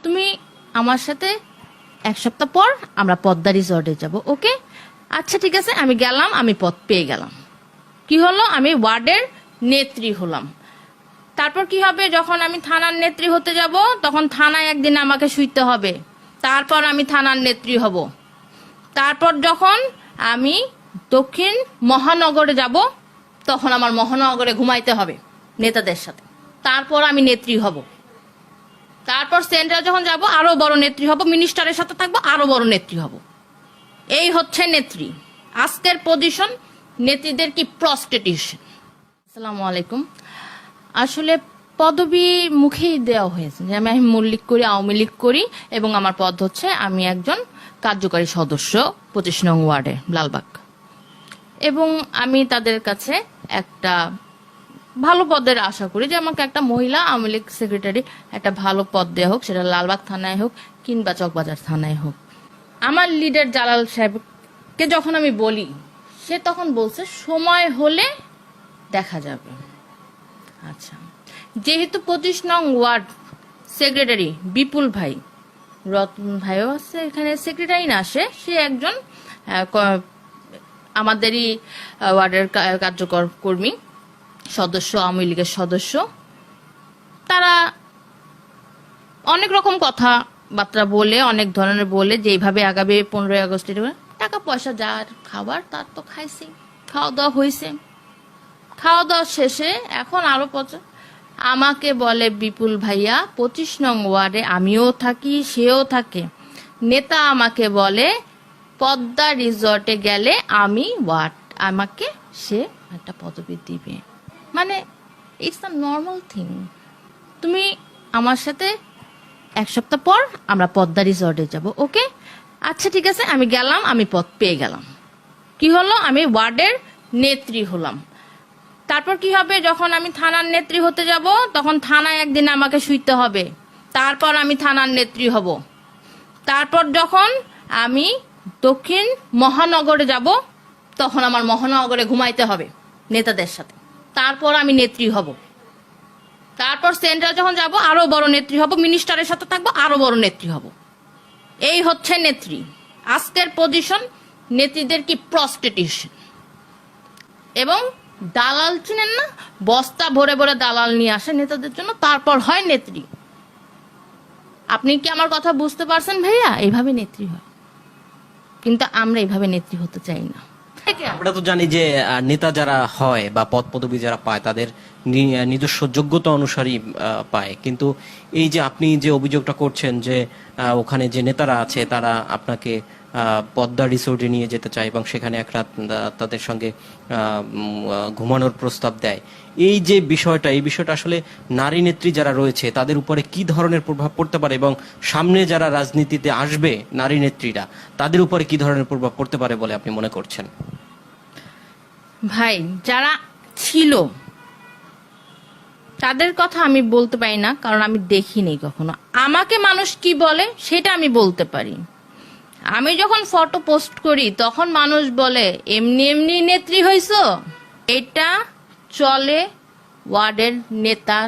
তুমি আমার সাথে এক সপ্তাহ পর আমরা পদ্মা রিসর্টে যাব, ওকে? আচ্ছা ঠিক আছে, আমি গেলাম, আমি পদ পেয়ে গেলাম। কি হলো, আমি ওয়ার্ডের নেত্রী হলাম। তারপর কি হবে, যখন আমি থানার নেত্রী হতে যাব তখন থানায় একদিন আমাকে শুইতে হবে, তারপর আমি থানার নেত্রী হব। তারপর যখন আমি দক্ষিণ মহানগরে যাব তখন আমার মহানগরে ঘুমাইতে হবে নেতাদের সাথে, তারপর আমি নেত্রী হব। তারপর সেন্ট্রাল যখন যাব আরো বড় নেত্রী হব, মিনিস্টারের সাথে থাকবো, আরো বড় নেত্রী হব। এই হচ্ছে নেত্রী। আজকের পজিশন নেত্রীদের কি প্রস্টিটিউশন। আসসালামু আলাইকুম। আসলে পদবি মুখেই দেওয়া হয়েছে যে আমি মল্লিক করি, আওয়ামী লীগ করি, এবং আমার পদ হচ্ছে আমি একজন কার্যকারী সদস্য 25 নং ওয়ার্ডে লালবাগ। এবং আমি তাদের কাছে একটা ভালো পদের আশা করি যে আমাকে একটা মহিলা আওয়ামী লীগ সেক্রেটারি একটা ভালো পদ দেওয়া হোক, সেটা লালবাগ থানায় হোক কিংবা চকবাজার থানায় হোক। আমার লিডার জালাল সাহেবকে যখন আমি বলি, সে তখন বলছে সময় হলে দেখা যাবে। আচ্ছা, যেহেতু 25 নং ওয়ার্ড সেক্রেটারি বিপুল ভাই, রতন ভাইও আছে এখানে, সেক্রেটারি না, সে একজন আমাদেরই ওয়ার্ডের কার্যকর কর্মী সদস্য, আওয়ামী লীগের সদস্য। তারা অনেক রকম কথাবার্তা বলে, অনেক ধরনের বলে, যে এইভাবে আগামী 15ই আগস্টের টাকা পয়সা যার খাবার তার তো খাইছি, খাওয়া দাওয়া হয়েছে। খাওয়া দাওয়া শেষে এখন আরো আমাকে বলে বিপুল ভাইয়া 25 নং ওয়ার্ডে আমিও থাকি, সেও থাকে। নেতা আমাকে বলে পদ্মা রিসর্টে গেলে আমাকে সে একটা পদবি দিবে। মানে ইটস আ নর্মাল থিং। তুমি আমার সাথে এক সপ্তাহ পর আমরা পদ্মা রিসর্টে যাব, ওকে? আচ্ছা ঠিক আছে, আমি গেলাম, আমি পদ পেয়ে গেলাম। কি হলো, আমি ওয়ার্ডের নেত্রী হলাম। তারপর কি হবে, যখন আমি থানার নেত্রী হতে যাব তখন থানায় একদিন আমাকে শুইতে হবে, তারপর আমি থানার নেত্রী হব। তারপর যখন আমি দক্ষিণ মহানগরে যাব তখন আমার মহানগরে ঘুমাইতে হবে নেতাদের সাথে, তারপর আমি নেত্রী হব। তারপর সেন্ট্রাল যখন যাব আরো বড় নেত্রী হব, মিনিস্টারের সাথে থাকবো, আরো বড় নেত্রী হব। এই হচ্ছে নেত্রী। আজকের পজিশন নেত্রীদের কি প্রস্টিটিউশন। এবং দালাল চিনেন না, বস্তা ভরে ভরে দালাল নিয়ে আসে নেতাদের জন্য, তারপর হয় নেত্রী। আপনি কি আমার কথা বুঝতে পারছেন ভাইয়া? এইভাবে নেত্রী হয়, কিন্তু আমরা এইভাবে নেত্রী হতে চাই না। আমরা তো জানি যে নেতা যারা হয় বা পদ পদবি যারা পায় তাদের নিজস্ব যোগ্যতা অনুসারী পায়, কিন্তু এই যে আপনি যে অভিযোগটা করছেন যে ওখানে যে নেতারা আছে তারা আপনাকে পদ্মা রিসোর্টে নিয়ে যেতে চায় এবং সেখানে এক রাত তাদের সঙ্গে ঘুমানোর প্রস্তাব দেয়, এই যে বিষয়টা, এই বিষয়টা আসলে নারী নেত্রী যারা রয়েছে তাদের উপরে কি ধরনের প্রভাব পড়তে পারে এবং সামনে যারা রাজনীতিতে আসবে নারী নেত্রীরা তাদের উপরে কি ধরনের প্রভাব পড়তে পারে বলে আপনি মনে করছেন? ভাই, যারা ছিল তাদের কথা আমি বলতে পারি না, কারণ আমি দেখিনি কখনো। আমাকে মানুষ কি বলে সেটা আমি বলতে পারি। আমি যখন ফটো পোস্ট করি তখন মানুষ বলে এমনি এমনি নেত্রী হইছো। এটা চলে ওয়ার্ডের নেতার,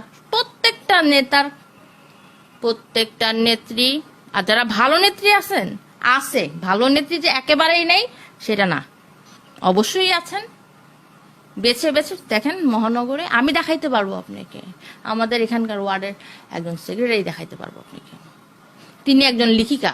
প্রত্যেকটা নেত্রী। আর যারা ভালো নেত্রী আছে, ভালো নেত্রী যে একেবারেই নেই সেটা না, অবশ্যই আছেন। বেছে বেছে দেখেন, মহানগরে আমি দেখাইতে পারবো আপনাকে, আমাদের এখানকার ওয়ার্ডের একজন সেক্রেটারি দেখাইতে পারবো আপনাকে। তিনি একজন লেখিকা।